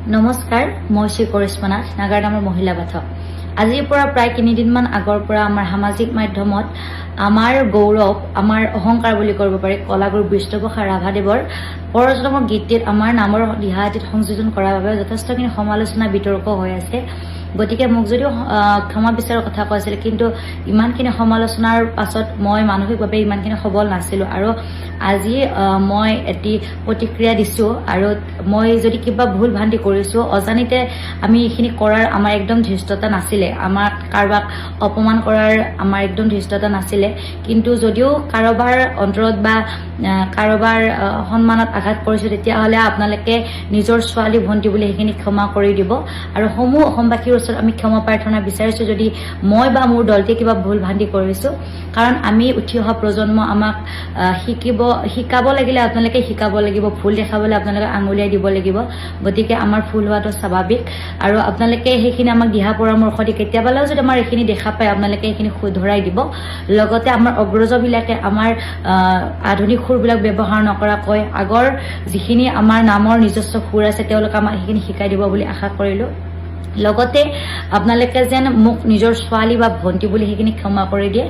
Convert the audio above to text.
নমস্কাৰ, মই শ্ৰী কৰিশ্মা নাথ, নাগাৰদামৰ মহিলা পাঠক। আজিৰ পৰা প্ৰায় 3 দিনমান আগৰ পৰা আমাৰ সামাজিক মাধ্যমত আমাৰ গৌৰৱ, আমাৰ অহংকাৰ বুলি কৰিব পাৰি কলাগুৰু বিষ্ণুপ্ৰসাদ ৰাভাদেৱৰ পৰজন্মৰ গীতটিত আমাৰ নামৰ দিহাটিত সংযোজন কৰাৰ বাবে যথেষ্টখিনি সমালোচনা বিতৰ্ক হৈ আছে। গতিকে মোক যদিও ক্ষমা বিচাৰৰ কথা কৈছিল, কিন্তু ইমানখিনি সমালোচনাৰ পাছত মই মানসিকভাৱে ইমানখিনি সবল নাছিলো আৰু আজি মই এটি প্ৰতিক্ৰিয়া দিছো। আৰু মই যদি কিবা ভুল ভ্ৰান্তি কৰিছো, অজানিতে আমি এইখিনি কৰাৰ আমাৰ একদম ধৃষ্টতা নাছিলে, আমাক কাৰোবাক অপমান কৰাৰ আমাৰ একদম ধৃষ্টতা নাছিলে। কিন্তু যদিও কাৰোবাৰ অন্তৰত বা কাৰোবাৰ সন্মানত আঘাত কৰিছো, তেতিয়াহ'লে আপোনালোকে নিজৰ ছোৱালী ভণ্টি বুলি সেইখিনি ক্ষমা কৰি দিব। আৰু সমূহ অসমবাসীৰ ওচৰত আমি ক্ষমা প্ৰাৰ্থনা বিচাৰিছো যদি মই বা মোৰ দলটোৱে কিবা ভুল ভ্ৰান্তি কৰিছো। কাৰণ আমি উঠি অহা প্ৰজন্ম, আমাক শিকাব লাগিলে আপোনালোকে শিকাব লাগিব, ভুল দেখাবলৈ আপোনালোকে আঙুলিয়াই দিব লাগিব। গতিকে আমাৰ ভুল হোৱাটো স্বাভাৱিক আৰু আপোনালোকে সেইখিনি আমাক দিহা পৰামৰ্শ দি কেতিয়াবালেও যদি আমাৰ এইখিনি দেখা পায়, আপোনালোকে সেইখিনি শুধৰাই দিব। লগতে আমাৰ অগ্ৰজবিলাকে আমাৰ আধুনিক সুৰবিলাক ব্যৱহাৰ নকৰাকৈ আগৰ যিখিনি আমাৰ নামৰ নিজস্ব সুৰ আছে, তেওঁলোকে আমাক সেইখিনি শিকাই দিব বুলি আশা কৰিলো। লগতে আপোনালোকে যেন মোক নিজৰ ছোৱালী বা ভণ্টি বুলি সেইখিনি ক্ষমা কৰি দিয়ে।